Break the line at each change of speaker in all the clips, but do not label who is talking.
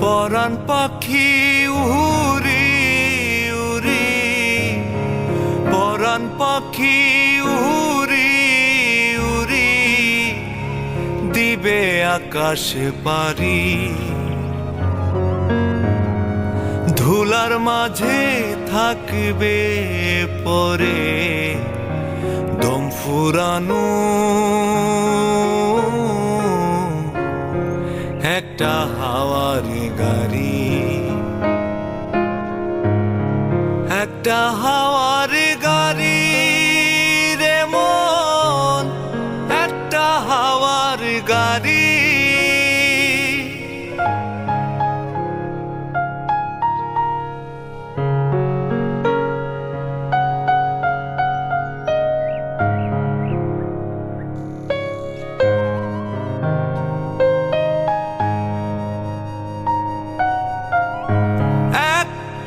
পরাণ পাখি উড়ি উড়ি, পরাণ পাখি উড়ি উড়ি, দিবে আকাশে পারি। ধুলার মাঝে থাকবে পরে দম ফুরানো একটা হাওয়ার গাড়ি, একটা হাওয়ার গাড়ি রে মন, একটা হাওয়ার গাড়ি।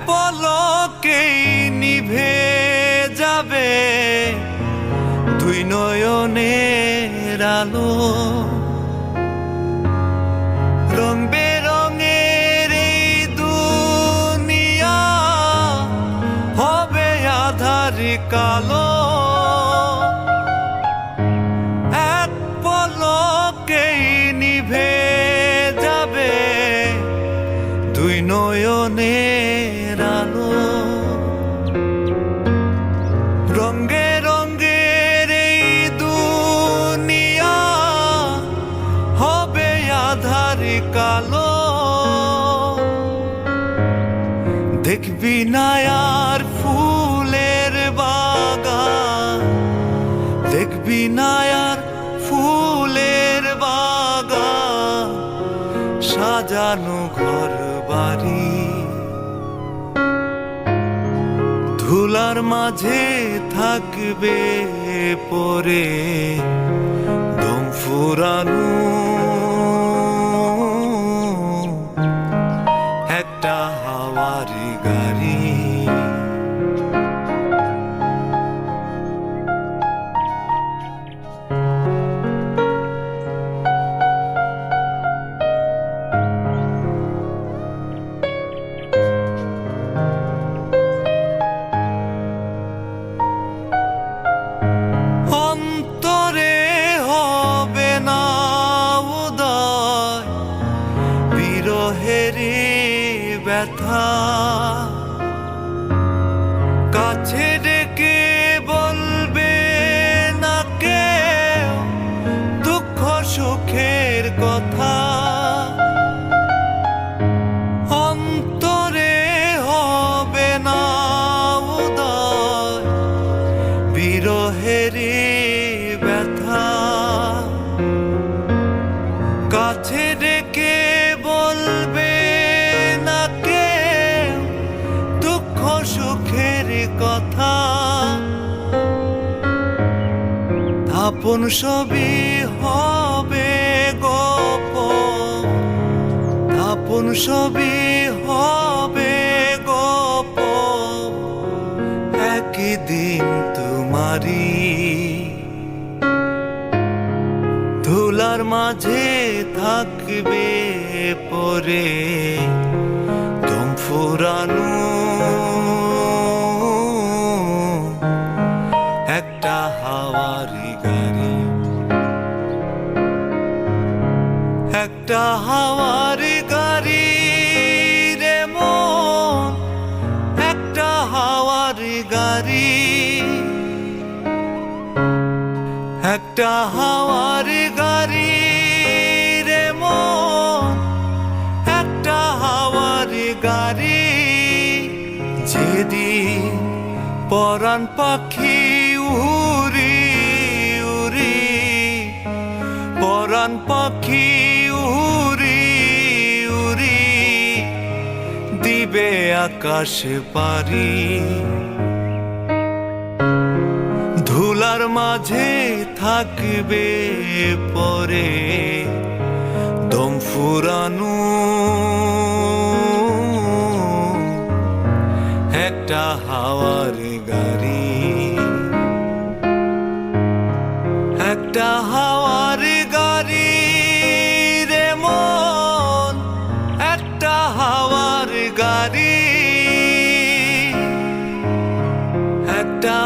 পলকেই নিভে যাবে দুই নয়নের আলো, রং বেরঙের এই দুনিয়া হবে আধার কালো। এক পলকেই নিভে যাবে দুই নয়নের আলো, রঙে রঙের এই দুনিয়া হবে আধার কালো। দেখবি না আর ফুলের বাগান, দেখবি না আর ফুলের বাগান, সাজানো ঘর বাড়ি। ধুলার মাঝে থাকবে পরে দম ফুরানো একটা হাওয়ার গাড়ি। অন্তরে হবে না উদয় বিরহের ব্যথা, কাছে ডেকে বলবে না কেউ দুঃখ সুখের কথা। অন্তরে হবে না উদয় বিরহের ব্যথা, কাছে ডেকে বলবে না কেউ দুঃখ সুখের কথা। আপন সবই হবে গোপন, আপন সবই হবে গোপন, একদিন তোমারি। ধুলার মাঝে থাকবে পরে দম ফুরানো একটা হাওয়ার গাড়ি, একটা হাওয়ার গাড়ি রে মন, একটা হাওয়ার গাড়ি, একটা হাওয়ার গাড়ি রে মন, একটা হাওয়ার গাড়ি। যেদিন পরাণ পাখি উড়ি উড়ি, পরাণ পাখি উড়ি উড়ি, দিবে আকাশে পারি। ধুলার মাঝে থাকবে পরে দম ফুরানো একটা হাওয়ার গাড়ি, একটা হাওয়ার গাড়ি রে মন, একটা একটা